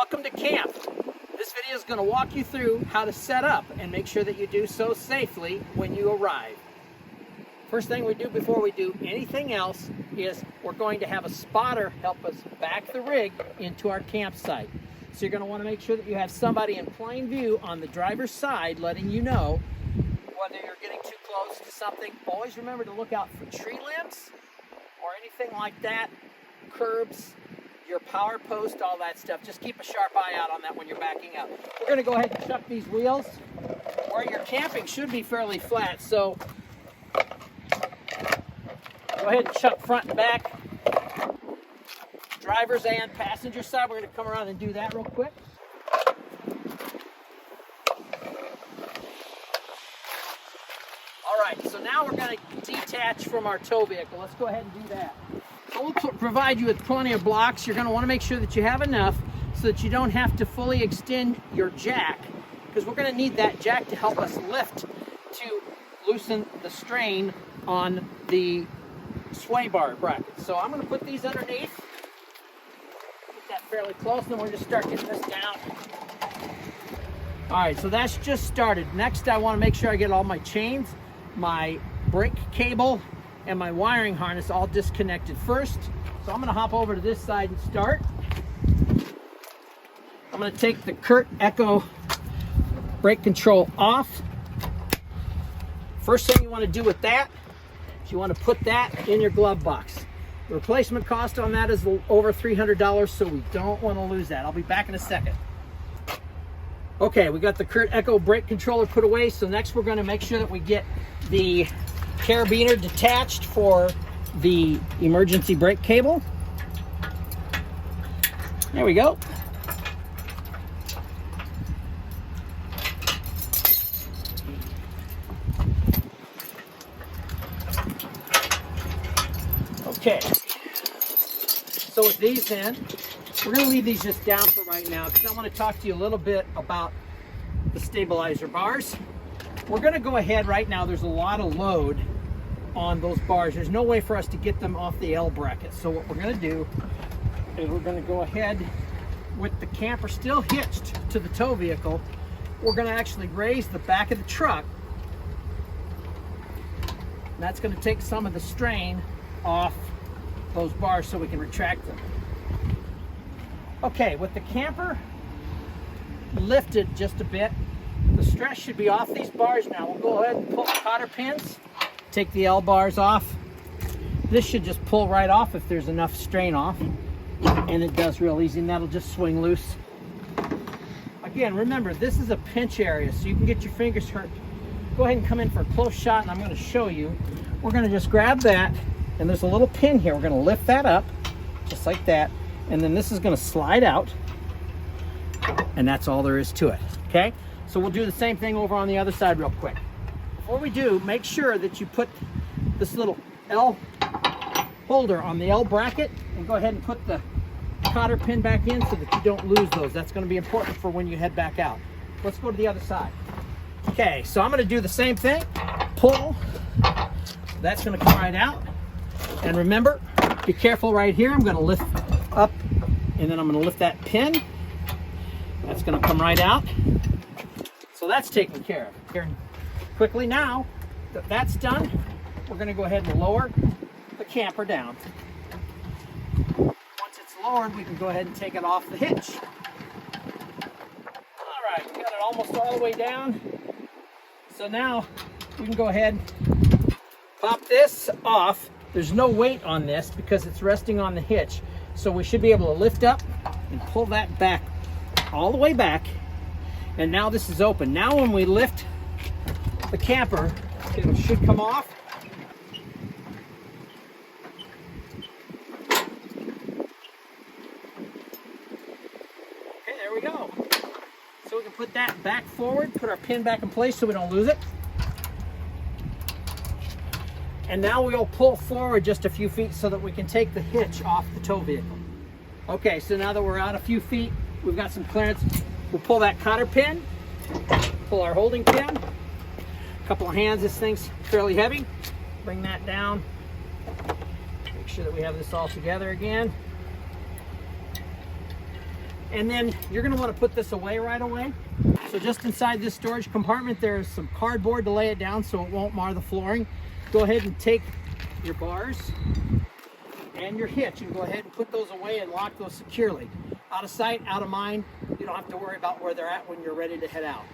welcome to camp. This video is going to walk you through how to set up and make sure that you do so safely when you arrive. First thing we do before we do anything else is we're going to have a spotter help us back the rig into our campsite. So you're going to want to make sure that you have somebody in plain view on the driver's side letting you know whether you're getting too close to something. Always remember to look out for tree limbs or anything like that, curbs, your power post, all that stuff. Just keep a sharp eye out on that when you're backing up. We're going to go ahead and chuck these wheels. Where you're camping should be fairly flat, so go ahead and chuck front and back. Driver's and passenger side, we're going to come around and do that real quick. All right, so now we're going to detach from our tow vehicle. Let's go ahead and do that. So we'll provide you with plenty of blocks. You're going to want to make sure that you have enough so that you don't have to fully extend your jack, because we're going to need that jack to help us lift to loosen the strain on the sway bar bracket. So I'm going to put these underneath. Put that fairly close, and then we're going to start getting this down. All right, so that's just started. Next, I want to make sure I get all my chains, my brake cable, and my wiring harness all disconnected first. So I'm going to hop over to this side and start. I'm going to take the Curt Echo brake control off. First thing you want to do with that is you want to put that in your glove box. The replacement cost on that is over $300, so we don't want to lose that. I'll be back in a second. Okay, we got the Curt Echo brake controller put away, so next we're going to make sure that we get the carabiner detached for the emergency brake cable. There we go. Okay, so with these then, we're going to leave these just down for right now because I want to talk to you a little bit about the stabilizer bars. We're going to go ahead right now. There's a lot of load on those bars. There's no way for us to get them off the L bracket. So what we're going to do is we're going to go ahead with the camper still hitched to the tow vehicle. We're going to actually raise the back of the truck. And that's going to take some of the strain off those bars so we can retract them. Okay, with the camper lifted just a bit, the stress should be off these bars now. We'll go ahead and pull the cotter pins, take the L bars off. This should just pull right off if there's enough strain off, and it does real easy, and that'll just swing loose. Again, remember, this is a pinch area, so you can get your fingers hurt. Go ahead and come in for a close shot, and I'm going to show you. We're going to just grab that, and there's a little pin here. We're going to lift that up, just like that, and then this is going to slide out, and that's all there is to it, okay? So we'll do the same thing over on the other side real quick. Before we do, make sure that you put this little L holder on the L bracket and go ahead and put the cotter pin back in so that you don't lose those. That's going to be important for when you head back out. Let's go to the other side. Okay, so I'm going to do the same thing. Pull. That's going to come right out. And remember, be careful right here. I'm going to lift up, and then I'm going to lift that pin. That's going to come right out. So that's taken care of. Here, quickly now that that's done, we're going to go ahead and lower the camper down. Once it's lowered, we can go ahead and take it off the hitch. All right, we got it almost all the way down. So now we can go ahead and pop this off. There's no weight on this because it's resting on the hitch. So we should be able to lift up and pull that back all the way back. And now this is open. Now when we lift the camper, it should come off. Okay, there we go. So we can put that back forward, put our pin back in place so we don't lose it. And now we'll pull forward just a few feet so that we can take the hitch off the tow vehicle. Okay, so now that we're out a few feet, we've got some clearance. We'll pull that cotter pin, pull our holding pin, a couple of hands. This thing's fairly heavy. Bring that down. Make sure that we have this all together again. And then you're going to want to put this away right away. So just inside this storage compartment, there's some cardboard to lay it down so it won't mar the flooring. Go ahead and take your bars and your hitch and go ahead and put those away and lock those securely. Out of sight, out of mind. You don't have to worry about where they're at when you're ready to head out.